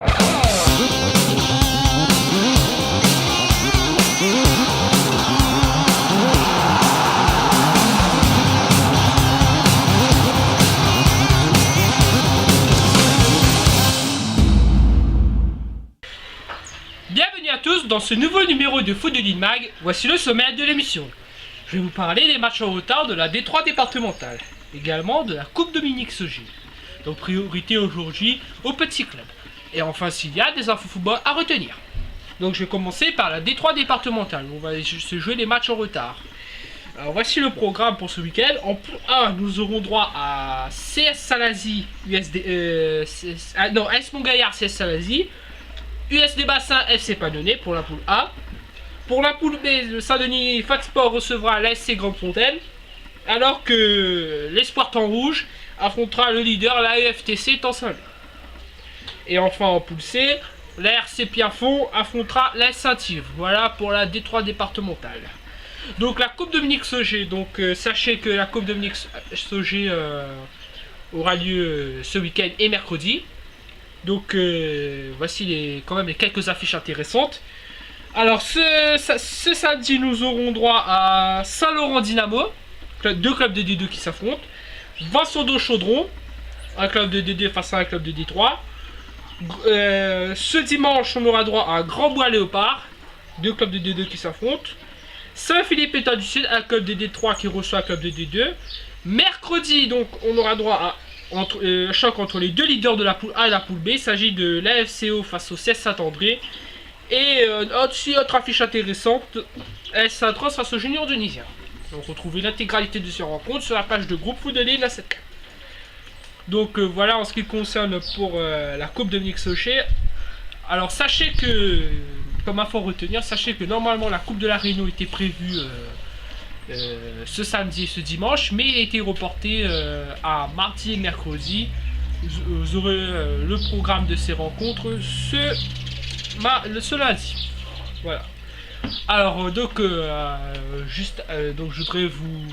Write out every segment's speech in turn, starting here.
Bienvenue à tous dans ce nouveau numéro de Foot de Lille Mag. Voici le sommaire de l'émission. Je vais vous parler des matchs en retard de la D3 départementale, également de la Coupe Dominique Sauger. Donc priorité aujourd'hui aux petits clubs. Et enfin s'il y a des infos football à retenir. Donc je vais commencer par la D3 départementale. On va se jouer les matchs en retard. Alors voici le programme pour ce week-end. En poule 1, nous aurons droit à CS Salazie, AS Montgaillard, CS Salazie, USD Bassin, FC Pannonnet pour la poule A. Pour la poule B, le Saint-Denis Fatsport recevra l'ASC Grande Fontaine, alors que l'Espoir Temps Rouge affrontera le leader, la EFTC Temps-Saint-Lô. Et enfin en poule C, la RC Pierrefonds affrontera l'AS Saint-Yves. Voilà pour la D3 départementale. Donc la Coupe Dominique Sauger, donc sachez que la Coupe Dominique Sauger aura lieu ce week-end et mercredi. Donc voici quand même les quelques affiches intéressantes. Alors ce samedi nous aurons droit à Saint-Laurent Dynamo, deux clubs de D2 qui s'affrontent. Vincent d'Eau Chaudron, un club de D2 face à un club de D3. Ce dimanche on aura droit à Grand Bois Léopard, deux clubs de D2 qui s'affrontent. Saint-Philippe État du Sud, un club de D3 qui reçoit un club de D2. Mercredi donc on aura droit à choc entre les deux leaders de la poule A et la poule B. Il s'agit de l'AFCO face au CS Saint-André. Et aussi autre affiche intéressante, AS Saint-Roch face au Junior Tunisien. Donc retrouvez l'intégralité de ces rencontres sur la page de groupe Foot de Lille à 7. Donc voilà en ce qui concerne pour la Coupe Dominique Sauger. Alors sachez que, comme info à retenir, sachez que normalement la Coupe de la Réunion était prévue ce samedi et ce dimanche, mais a été reporté à mardi et mercredi. Vous aurez le programme de ces rencontres ce lundi. Voilà. Alors donc donc je voudrais vous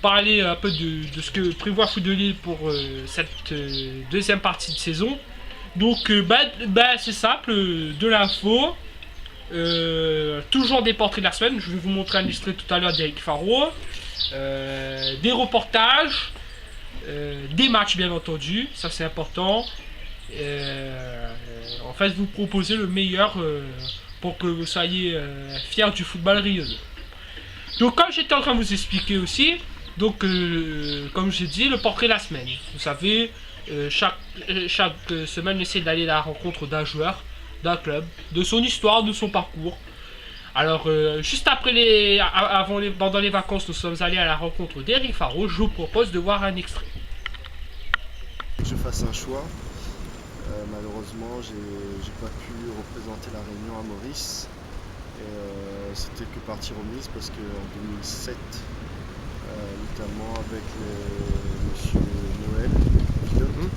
parler un peu de ce que prévoit Foot de Lille pour cette deuxième partie de saison. Donc c'est simple, de l'info. Toujours des portraits de la semaine. Je vais vous montrer un extrait tout à l'heure d'Eric Faro, des reportages, des matchs bien entendu, ça c'est important. En fait vous proposer le meilleur pour que vous soyez fiers du football rayonnant. Donc comme j'étais en train de vous expliquer aussi, donc comme j'ai dit, le portrait de la semaine. Vous savez, chaque semaine on essaie d'aller à la rencontre d'un joueur, d'un club, de son histoire, de son parcours. Alors juste après pendant les vacances, nous sommes allés à la rencontre d'Eric Faro. Je vous propose de voir un extrait. Je fasse un choix. Malheureusement, j'ai pas pu représenter la Réunion à Maurice. C'était que partie remise parce qu'en 2007, notamment avec monsieur Noël, pilote,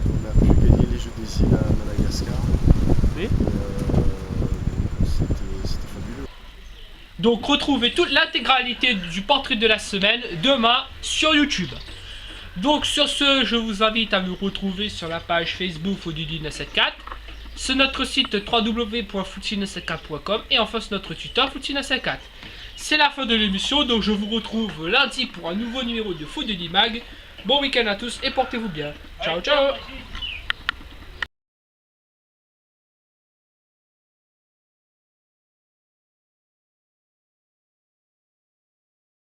on a pu gagner les Jeux des îles à Madagascar. Oui. C'était fabuleux. Donc retrouvez toute l'intégralité du portrait de la semaine demain sur YouTube. Donc sur ce, je vous invite à nous retrouver sur la page Facebook Foot de Lille 974, sur notre site www.foot974.com et enfin sur notre Twitter Foot974. C'est la fin de l'émission, donc je vous retrouve lundi pour un nouveau numéro de Foot de Lille Mag. Bon week-end à tous et portez-vous bien. Ciao ciao.